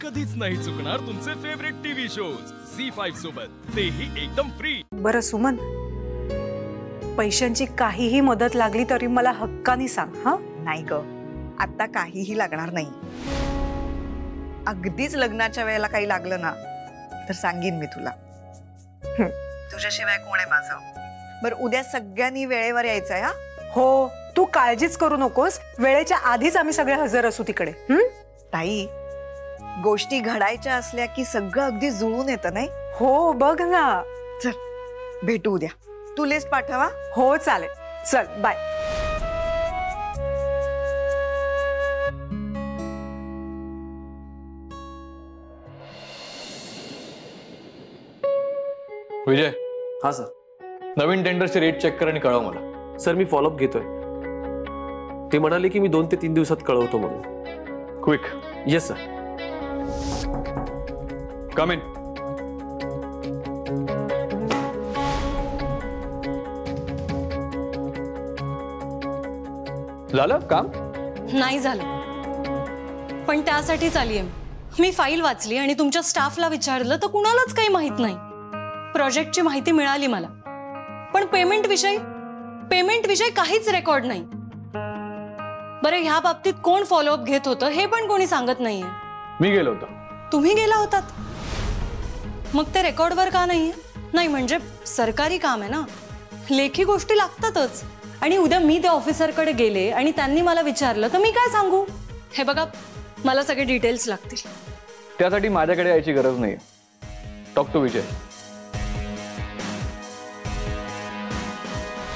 कधीच नाही चुकणार तुमचे फेवरेट टीव्ही शोज झी5 सोबत, तेही एकदम फ्री। बरं सुमन, पैशांची काहीही मदत लागली तरी मला हक्कानी सांग हा। नाही ग, आता काहीही लागणार नाही। अगदीच लग्नाच्या वेळेला काही लागलं ना तर सांगीन मी तुला। तुझ्याशिवाय कोण आहे माझं? बरं, उद्या सगळ्यांनी वेळेवर यायचंय हा। हो, तू काळजीच करू नकोस, वेळेच्या आधीच आम्ही सगळे हजर असू तिकडे। ताई, गोष्टी घडायच्या असल्या की सगळं अगदी जुळून येतं नाही? हो बघ ना। चल भेटू उद्या, तू लिस्ट पाठवा। हो चालेल, चल बाय। विजय। हाँ सर। नवीन टेंडरचे रेट चेक कर आणि कळव मला। सर मी फॉलोअप घेतोय, ते म्हणाले की मी 2 ते 3 दिवसात कळवतो म्हणून। Quick. Yes sir. Come in. झालं काम? नाही झालं, पण त्यासाठीच आलीये मी। फाईल वाचली आणि तुमच्या स्टाफला विचारलं तर कुणालाच काही माहित नाही। प्रोजेक्टची माहिती मिळाली मला, पण पेमेंट विषयी काहीच रेकॉर्ड नाही। बरं, ह्या बाबतीत कोण फॉलोअप घेत होतं हे पण कोणी सांगत नाहीये। मी गेलो होतो। तुम्ही गेला होतात? मग ते रेकॉर्डवर का नाहीये? नाही म्हणजे सरकारी काम आहे ना, लेखी गोष्टी लागतातच। आणि उद्या मी त्या ऑफिसरकडे गेले आणि त्यांनी मला विचारलं तर मी काय सांगू? हे बघा, मला सगळे डिटेल्स लागतील। त्यासाठी माझ्याकडे यायची गरज नाही। टॉक टू विजय।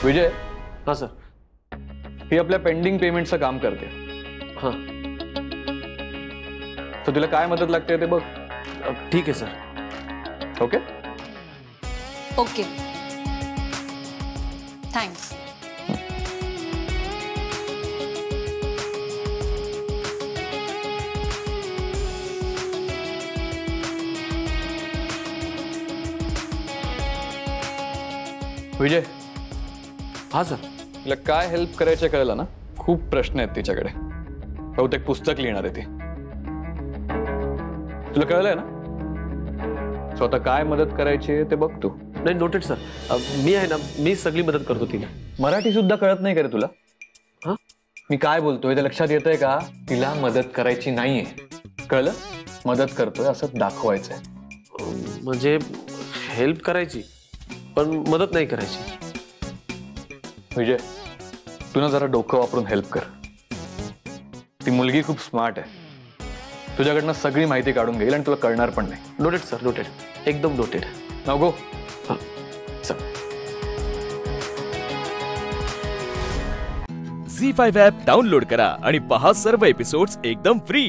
विजय। हाँ सर। ही आपल्या पेंडिंग पेमेंटचं काम करते। हाँ। तर तुला काय मदत लागते ते बघ। ठीक है sir. Okay okay, thanks. Vijay. हाँ सर। तुला काय हेल्प करायचं कळलं ना? खूप प्रश्न आहेत तिच्याकडे, बहुतेक पुस्तक लिहिणार आहे ती। तुला कळलंय ना? स्वतः काय मदत करायची ते बघ तू। नाही, नोटेड सर। मी आहे ना, मी सगळी मदत करतो तिला। मराठी सुद्धा कळत नाही का रे तुला? हाँ? मी काय बोलतोय ते लक्षात येतंय का? तिला मदत करायची नाहीये, कळलं? मदत करतोय असं दाखवायचंय। म्हणजे हेल्प करायची पण मदत नाही करायची। विजय, तू ना जरा डोकं वापरून हेल्प कर। ती मुलगी खूप स्मार्ट आहे, तुझ्याकडनं सगळी माहिती काढून घेईल आणि तुला कळणार पण नाही। नोटेड सर, नोटेड, एकदम नोटेड। Now go. हाँ सर। झी5 ॲप डाउनलोड करा आणि पहा सर्व एपिसोड्स एकदम फ्री।